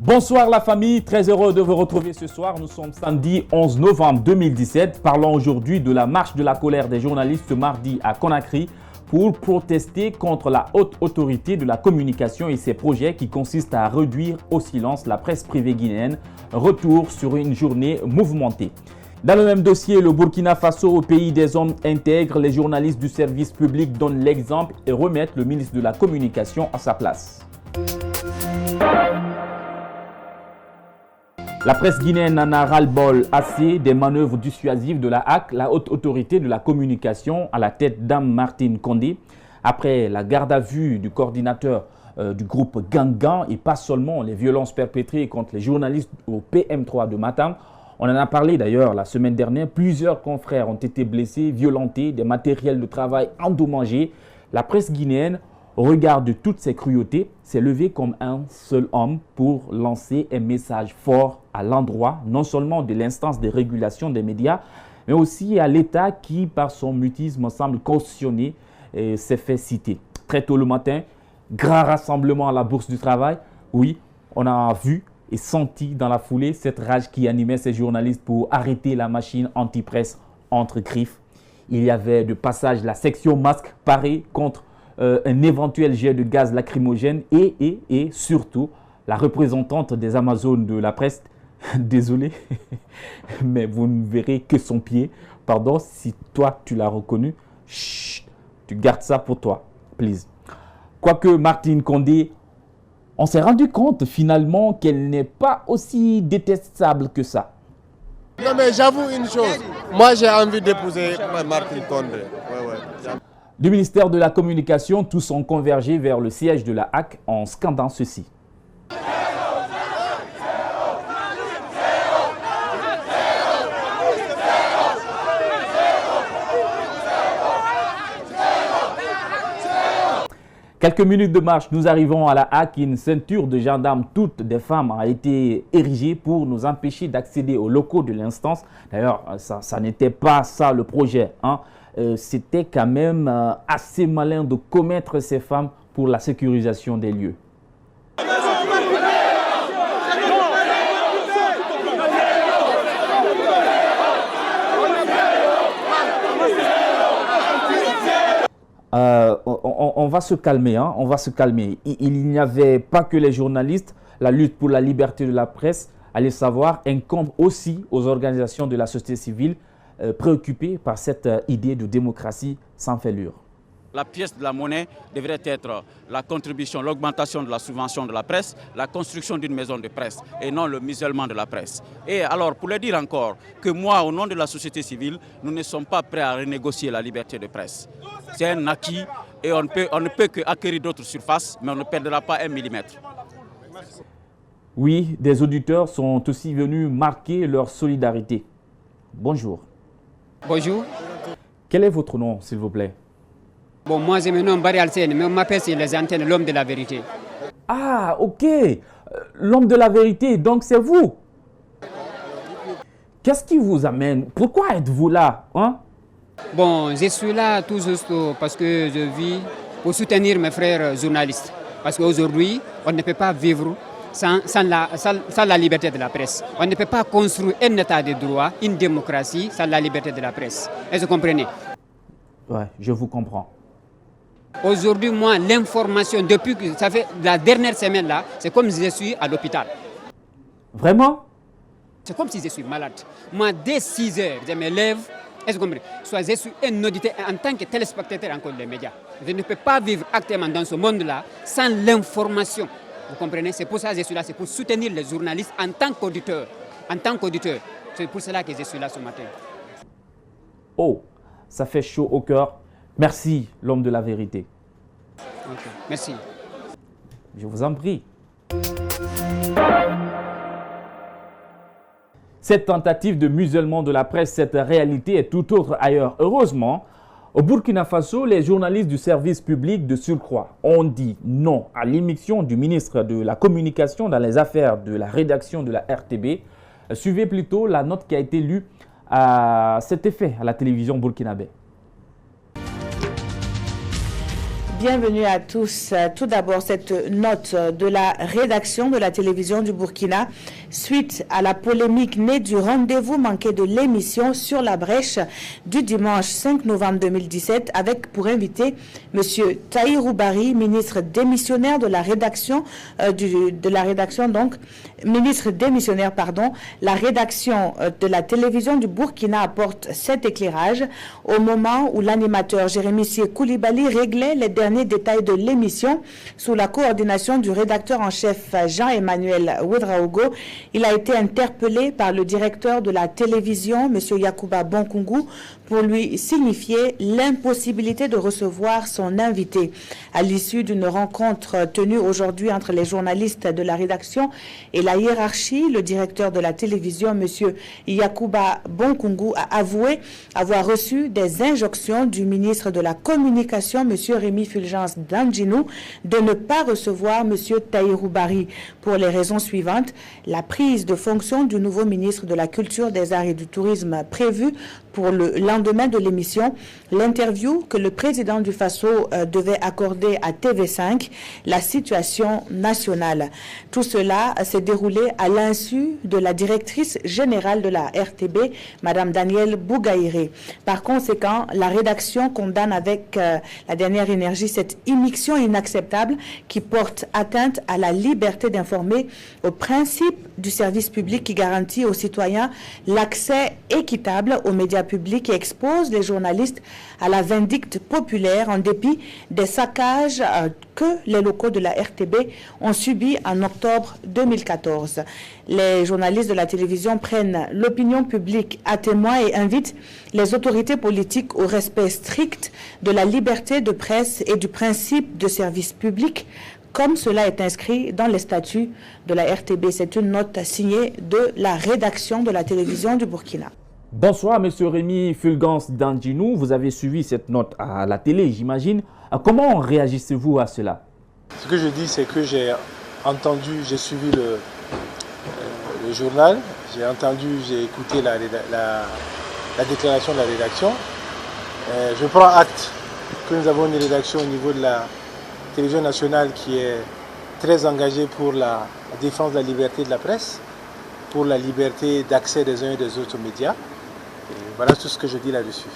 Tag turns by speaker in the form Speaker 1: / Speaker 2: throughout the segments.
Speaker 1: Bonsoir la famille, très heureux de vous retrouver ce soir. Nous sommes samedi 11 novembre 2017. Parlons aujourd'hui de la marche de la colère des journalistes ce mardi à Conakry pour protester contre la haute autorité de la communication et ses projets qui consistent à réduire au silence la presse privée guinéenne. Retour sur une journée mouvementée. Dans le même dossier, le Burkina Faso, au pays des hommes intègres, les journalistes du service public donnent l'exemple et remettent le ministre de la Communication à sa place. La presse guinéenne en a ras-le-bol assez des manœuvres dissuasives de la HAC, la haute autorité de la communication à la tête d'Am Martin Condé. Après la garde à vue du coordinateur du groupe Gangan et pas seulement les violences perpétrées contre les journalistes au PM3 de Matam, on en a parlé d'ailleurs la semaine dernière, plusieurs confrères ont été blessés, violentés, des matériels de travail endommagés. La presse guinéenne, au regard de toutes ces cruautés, s'est levée comme un seul homme pour lancer un message fort à l'endroit non seulement de l'instance de régulation des médias, mais aussi à l'État qui, par son mutisme, semble cautionner ces faits cités. Très tôt le matin, grand rassemblement à la Bourse du Travail. Oui, on a vu et senti dans la foulée cette rage qui animait ces journalistes pour arrêter la machine anti-presse entre griffes. Il y avait de passage la section masque parée contre un éventuel jet de gaz lacrymogène et surtout la représentante des Amazones de la presse, désolé, mais vous ne verrez que son pied. Pardon, si toi tu l'as reconnu, chut, tu gardes ça pour toi, please. Quoique Martine Condé, on s'est rendu compte finalement qu'elle n'est pas aussi détestable que ça.
Speaker 2: Non mais j'avoue une chose, moi j'ai envie d'épouser Martine Condé. Ouais.
Speaker 1: Du ministère de la Communication, tous ont convergé vers le siège de la HAC en scandant ceci. Quelques minutes de marche, nous arrivons à la HAC. Une ceinture de gendarmes, toutes des femmes, a été érigée pour nous empêcher d'accéder aux locaux de l'instance. D'ailleurs, ça n'était pas ça le projet, hein. C'était quand même assez malin de commettre ces femmes pour la sécurisation des lieux. On va se calmer, hein, on va se calmer. Il n'y avait pas que les journalistes. La lutte pour la liberté de la presse, allez savoir, incombe aussi aux organisations de la société civile préoccupées par cette idée de démocratie sans fêlure.
Speaker 3: La pièce de la monnaie devrait être la contribution, l'augmentation de la subvention de la presse, la construction d'une maison de presse et non le musellement de la presse. Et alors, pour le dire encore, que moi, au nom de la société civile, nous ne sommes pas prêts à renégocier la liberté de presse. C'est un acquis et on ne peut qu'acquérir d'autres surfaces, mais on ne perdra pas un millimètre.
Speaker 1: Oui, des auditeurs sont aussi venus marquer leur solidarité. Bonjour.
Speaker 4: Bonjour.
Speaker 1: Quel est votre nom, s'il vous plaît?
Speaker 4: Bon, moi, je me nomme Barry Alsen, mais on m'appelle sur les antennes l'homme de la vérité.
Speaker 1: Ah, ok. L'homme de la vérité, donc c'est vous. Qu'est-ce qui vous amène? Pourquoi êtes-vous là, hein?
Speaker 4: Bon, je suis là tout juste parce que je vis pour soutenir mes frères journalistes. Parce qu'aujourd'hui, on ne peut pas vivre sans la liberté de la presse. On ne peut pas construire un état de droit, une démocratie sans la liberté de la presse. Est-ce que vous comprenez?
Speaker 1: Ouais, je vous comprends.
Speaker 4: Aujourd'hui, moi, l'information, depuis que ça fait la dernière semaine là, c'est comme si je suis à l'hôpital.
Speaker 1: Vraiment?
Speaker 4: C'est comme si je suis malade. Moi, dès 6 heures, je me lève. Est-ce que vous comprenez? Soit je suis un auditeur en tant que téléspectateur encore des médias. Je ne peux pas vivre actuellement dans ce monde-là sans l'information. Vous comprenez? C'est pour ça que je suis là, c'est pour soutenir les journalistes en tant qu'auditeur. En tant qu'auditeur. C'est pour cela que je suis là ce matin.
Speaker 1: Oh, ça fait chaud au cœur. Merci, l'homme de la vérité.
Speaker 4: Okay. Merci.
Speaker 1: Je vous en prie. Cette tentative de musellement de la presse, cette réalité est tout autre ailleurs. Heureusement, au Burkina Faso, les journalistes du service public de surcroît ont dit non à l'émission du ministre de la Communication dans les affaires de la rédaction de la RTB. Suivez plutôt la note qui a été lue à cet effet à la télévision burkinabé.
Speaker 5: Bienvenue à tous. Tout d'abord, cette note de la rédaction de la télévision du Burkina suite à la polémique née du rendez-vous manqué de l'émission Sur la brèche du dimanche 5 novembre 2017 avec pour invité M. Tahirou Barry, ministre démissionnaire de la rédaction ministre démissionnaire, la rédaction de la télévision du Burkina apporte cet éclairage au moment où l'animateur Jérémy Sié Koulibaly réglait les derniers détails de l'émission sous la coordination du rédacteur en chef Jean-Emmanuel Ouedraogo. Il a été interpellé par le directeur de la télévision, M. Yacouba Bonkungu, pour lui signifier l'impossibilité de recevoir son invité. À l'issue d'une rencontre tenue aujourd'hui entre les journalistes de la rédaction et la hiérarchie, le directeur de la télévision, M. Yacouba Bonkungu, a avoué avoir reçu des injonctions du ministre de la Communication, M. Rémi Fulgence Dandjinou, de ne pas recevoir M. Tahirou Barry pour les raisons suivantes. La prise de fonction du nouveau ministre de la Culture, des Arts et du Tourisme prévue pour le lendemain de l'émission, l'interview que le président du FASO devait accorder à TV5, la situation nationale. Tout cela s'est déroulé à l'insu de la directrice générale de la RTB, Mme Danielle Bougaïré. Par conséquent, la rédaction condamne avec la dernière énergie cette immixtion inacceptable qui porte atteinte à la liberté d'informer, au principe du service public qui garantit aux citoyens l'accès équitable aux médias publics et expose les journalistes à la vindicte populaire en dépit des saccages que les locaux de la RTB ont subis en octobre 2014. Les journalistes de la télévision prennent l'opinion publique à témoin et invitent les autorités politiques au respect strict de la liberté de presse et du principe de service public, comme cela est inscrit dans les statuts de la RTB. C'est une note signée de la rédaction de la télévision du Burkina.
Speaker 1: Bonsoir, M. Rémi Fulgence Dandjinou. Vous avez suivi cette note à la télé, j'imagine. Comment réagissez-vous à cela?
Speaker 6: Ce que je dis, c'est que j'ai suivi le journal, j'ai écouté la déclaration de la rédaction. Je prends acte que nous avons une rédaction au niveau de la télévision nationale qui est très engagée pour la défense de la liberté de la presse, pour la liberté d'accès des uns et des autres aux médias. Et voilà tout ce que je dis là-dessus.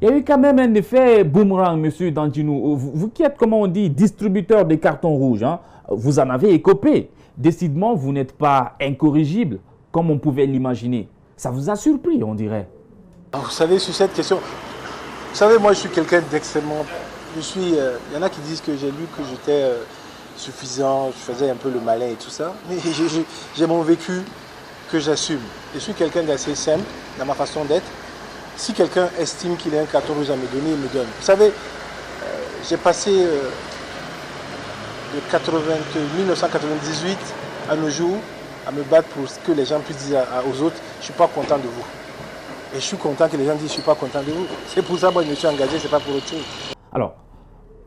Speaker 1: Il y a eu quand même un effet boomerang, M. Dandjinou. Vous qui êtes, comment on dit, distributeur des cartons rouges, vous en avez écopé. Décidément, vous n'êtes pas incorrigible, comme on pouvait l'imaginer. Ça vous a surpris, on dirait.
Speaker 6: Vous savez, sur cette question, moi je suis quelqu'un d'extrêmement... il y en a qui disent que j'ai lu que j'étais suffisant, je faisais un peu le malin et tout ça. Mais j'ai mon vécu que j'assume. Je suis quelqu'un d'assez simple dans ma façon d'être. Si quelqu'un estime qu'il a un carton rouge à me donner, il me donne. Vous savez, j'ai passé de 1998 à nos jours à me battre pour que les gens puissent dire aux autres, je ne suis pas content de vous. Et je suis content que les gens disent, je ne suis pas content de vous. C'est pour ça que moi je me suis engagé, ce n'est pas pour autre chose.
Speaker 1: Alors,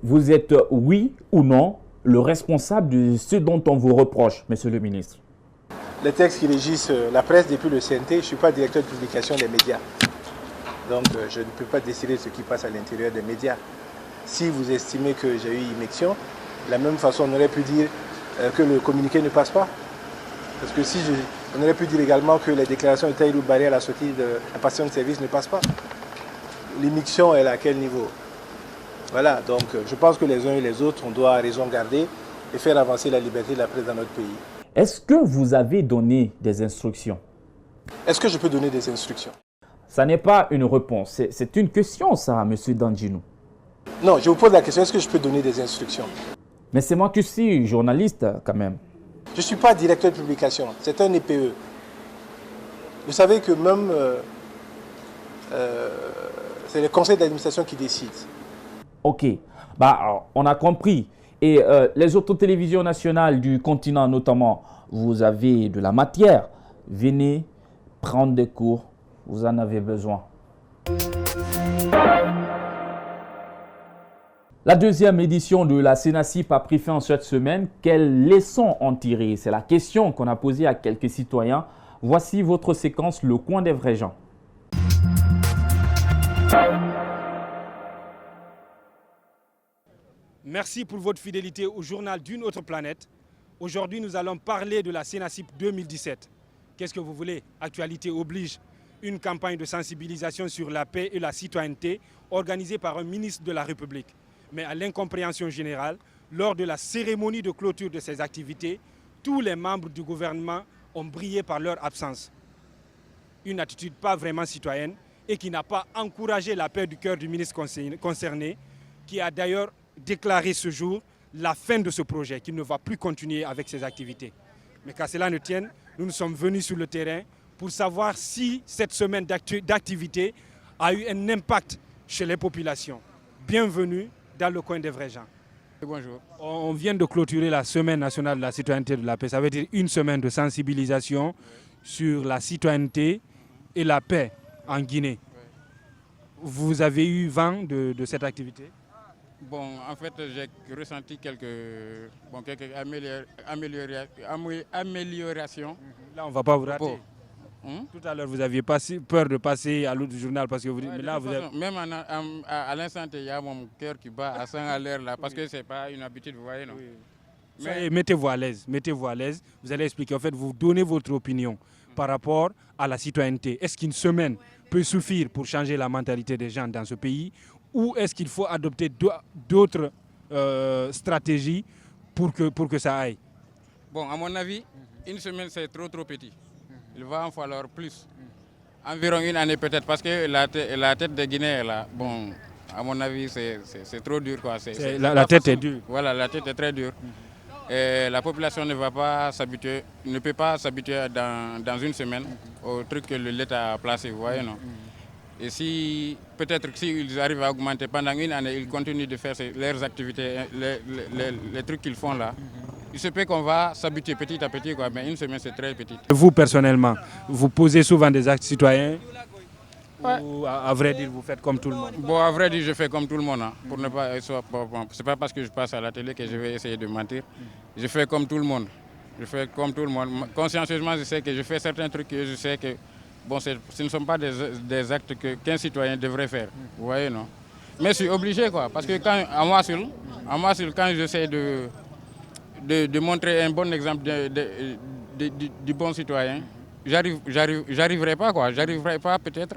Speaker 1: vous êtes, oui ou non, le responsable de ce dont on vous reproche, monsieur le ministre?
Speaker 6: Les textes qui régissent la presse depuis le CNT, je ne suis pas directeur de publication des médias. Donc, je ne peux pas décider de ce qui passe à l'intérieur des médias. Si vous estimez que j'ai eu immixtion, de la même façon, on aurait pu dire que le communiqué ne passe pas. Parce que on aurait pu dire également que les déclarations de Tahirou Barry à la sortie de la passation de service ne passent pas. L'immixtion, elle est à quel niveau? Voilà, donc je pense que les uns et les autres, on doit raison garder et faire avancer la liberté de la presse dans notre pays.
Speaker 1: Est-ce que vous avez donné des instructions?
Speaker 6: Est-ce que je peux donner des instructions?
Speaker 1: Ça n'est pas une réponse, c'est une question ça, M. Dandjinou.
Speaker 6: Non, je vous pose la question, est-ce que je peux donner des instructions?
Speaker 1: Mais c'est moi qui suis journaliste quand même.
Speaker 6: Je ne suis pas directeur de publication, c'est un EPE. Vous savez que même c'est le conseil d'administration qui décide.
Speaker 1: Ok, on a compris. Et les autres télévisions nationales du continent notamment, vous avez de la matière. Venez prendre des cours, vous en avez besoin. La deuxième édition de la CENACIP a pris fin cette semaine. Quelles leçons en tirer? C'est la question qu'on a posée à quelques citoyens. Voici votre séquence, le coin des vrais gens.
Speaker 7: Merci pour votre fidélité au journal d'une autre planète. Aujourd'hui, nous allons parler de la CENACIP 2017. Qu'est-ce que vous voulez? Actualité oblige. Une campagne de sensibilisation sur la paix et la citoyenneté organisée par un ministre de la République. Mais à l'incompréhension générale, lors de la cérémonie de clôture de ces activités, tous les membres du gouvernement ont brillé par leur absence. Une attitude pas vraiment citoyenne et qui n'a pas encouragé la paix du cœur du ministre concerné, qui a d'ailleurs déclaré ce jour la fin de ce projet, qu'il ne va plus continuer avec ses activités. Mais qu'à cela ne tienne, nous sommes venus sur le terrain pour savoir si cette semaine d'activité a eu un impact chez les populations. Bienvenue dans le coin des vrais gens.
Speaker 8: Bonjour.
Speaker 7: On vient de clôturer la semaine nationale de la citoyenneté et de la paix. Ça veut dire une semaine de sensibilisation sur la citoyenneté et la paix en Guinée. Vous avez eu vent de cette activité?
Speaker 8: Bon, en fait, j'ai ressenti quelques améliorations.
Speaker 7: Là, on ne va pas vous rater. Tout à l'heure, vous aviez peur de passer à l'autre journal parce que vous dites, mais là, vous êtes...
Speaker 8: Même à l'instant, il y a mon cœur qui bat à 100 à l'heure là, parce que ce n'est pas une habitude, vous voyez, non?
Speaker 7: Oui. Mais mettez-vous à l'aise, mettez-vous à l'aise. Vous allez expliquer, en fait, vous donnez votre opinion par rapport à la citoyenneté. Est-ce qu'une semaine peut suffire pour changer la mentalité des gens dans ce pays, ou est-ce qu'il faut adopter d'autres stratégies pour que ça aille?
Speaker 8: Bon, à mon avis, une semaine, c'est trop petit. Il va en falloir plus. Environ une année peut-être, parce que la tête de Guinée, là, bon, à mon avis, c'est trop dur, quoi.
Speaker 7: La tête est dure.
Speaker 8: Voilà, la tête est très dure. Et la population ne peut pas s'habituer dans une semaine au truc que l'État a placé, vous voyez, non? Et si, peut-être s'ils arrivent à augmenter pendant une année, ils continuent de faire leurs activités, les trucs qu'ils font là, il se peut qu'on va s'habituer petit à petit, quoi, mais une semaine c'est très petit.
Speaker 7: Vous personnellement, vous posez souvent des actes citoyens, ouais, ou à vrai dire vous faites comme tout le monde?
Speaker 8: Bon, à vrai dire je fais comme tout le monde, hein, pour ne pas... C'est pas parce que je passe à la télé que je vais essayer de mentir. Je fais comme tout le monde. Je fais comme tout le monde. Consciencieusement, je sais que je fais certains trucs que je sais que bon, ce ne sont pas des actes qu'un citoyen devrait faire. Vous voyez, non? Mais je suis obligé, quoi, parce que à moi seul, quand j'essaie de montrer un bon exemple du bon citoyen, j'arriverai pas, quoi. J'arriverai pas, peut-être.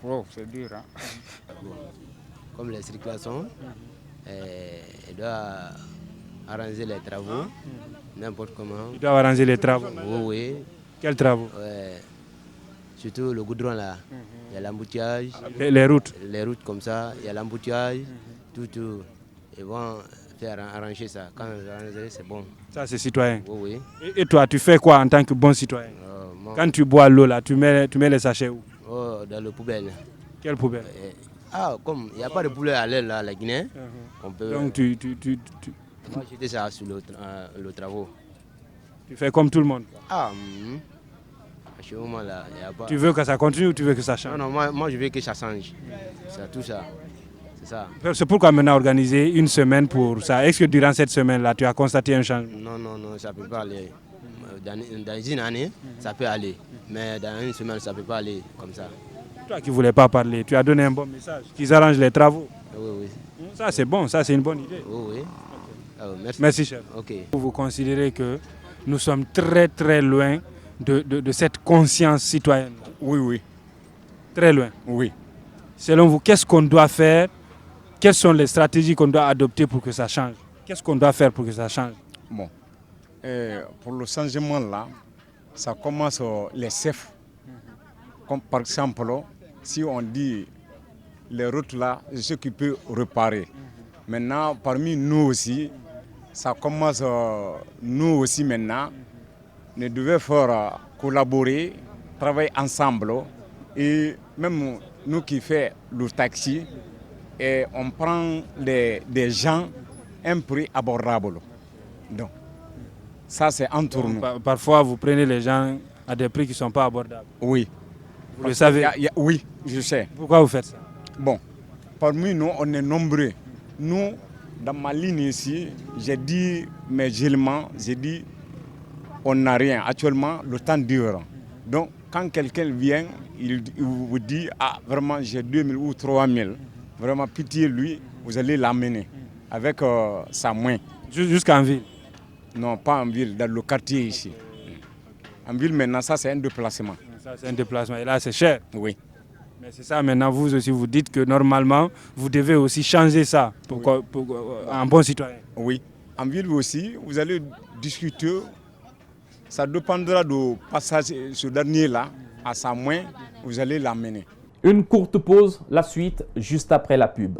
Speaker 8: Oh, c'est dur, hein?
Speaker 9: Comme les circulations, il doit arranger les travaux, n'importe comment.
Speaker 7: Il doit arranger les travaux?
Speaker 9: Oui, oui.
Speaker 7: Quels travaux?
Speaker 9: Surtout le goudron là, il y a l'embouteillage.
Speaker 7: Les routes?
Speaker 9: Les routes comme ça, il y a l'embouteillage, tout. Ils vont faire arranger ça. Quand arranger, c'est bon.
Speaker 7: Ça, c'est citoyen?
Speaker 9: Oui, oui.
Speaker 7: Et toi, tu fais quoi en tant que bon citoyen? Quand tu bois l'eau là, tu mets les sachets où?
Speaker 9: Oh, dans la poubelle.
Speaker 7: Quelle poubelle?
Speaker 9: Comme il n'y a pas de poubelle à l'aile là, à la Guinée, on peut...
Speaker 7: Donc
Speaker 9: Moi, j'étais ça sur le travaux.
Speaker 7: Tu fais comme tout le monde?
Speaker 9: À ce moment-là, il n'y a pas...
Speaker 7: Tu veux que ça continue ou tu veux que ça change?
Speaker 9: Non, moi je veux que ça change. C'est tout ça. C'est ça.
Speaker 7: C'est pourquoi maintenant organiser une semaine pour ça. Est-ce que durant cette semaine-là, tu as constaté un changement?
Speaker 9: Non, ça ne peut pas aller. Dans une année, ça peut aller. Mais dans une semaine, ça ne peut pas aller comme ça.
Speaker 7: Toi qui ne voulais pas parler, tu as donné un bon message, qu'ils arrangent les travaux.
Speaker 9: Oui.
Speaker 7: Ça c'est bon, ça c'est une bonne idée.
Speaker 9: Oui.
Speaker 7: Okay. Merci chef.
Speaker 9: Okay.
Speaker 7: Vous considérez que nous sommes très très loin de cette conscience citoyenne?
Speaker 10: Oui.
Speaker 7: Très loin?
Speaker 10: Oui.
Speaker 7: Selon vous, qu'est-ce qu'on doit faire? Quelles sont les stratégies qu'on doit adopter pour que ça change? Qu'est-ce qu'on doit faire pour que ça change?
Speaker 10: Bon, pour le changement là, ça commence les chefs. Comme par exemple, si on dit les routes là, c'est ce qui peut réparer. Maintenant, parmi nous aussi, ça commence, nous aussi maintenant, nous devons faire collaborer, travailler ensemble. Et même nous qui faisons le taxi, et on prend des gens à un prix abordable. Donc, ça c'est entre nous.
Speaker 7: Parfois, vous prenez les gens à des prix qui ne sont pas abordables.
Speaker 10: Oui.
Speaker 7: Vous le savez?
Speaker 10: Oui, je sais.
Speaker 7: Pourquoi vous faites ça?
Speaker 10: Bon, parmi nous, on est nombreux. Nous, dans ma ligne ici, j'ai dit mes gilements, j'ai dit on n'a rien. Actuellement, le temps dure. Donc, quand quelqu'un vient, il vous dit, ah, vraiment, j'ai 2000 ou 3000. Vraiment, pitié lui, vous allez l'amener avec sa main.
Speaker 7: Jusqu'en ville?
Speaker 10: Non, pas en ville, dans le quartier ici. En ville, maintenant, ça, c'est un déplacement.
Speaker 7: Ça, c'est un déplacement. Et là, c'est cher?
Speaker 10: Oui.
Speaker 7: Mais c'est ça, maintenant, vous aussi, vous dites que normalement, vous devez aussi changer ça pour un bon citoyen.
Speaker 10: Oui. En ville aussi, vous allez discuter. Ça dépendra du passage, ce dernier-là, à sa main, vous allez l'amener.
Speaker 1: Une courte pause, la suite juste après la pub.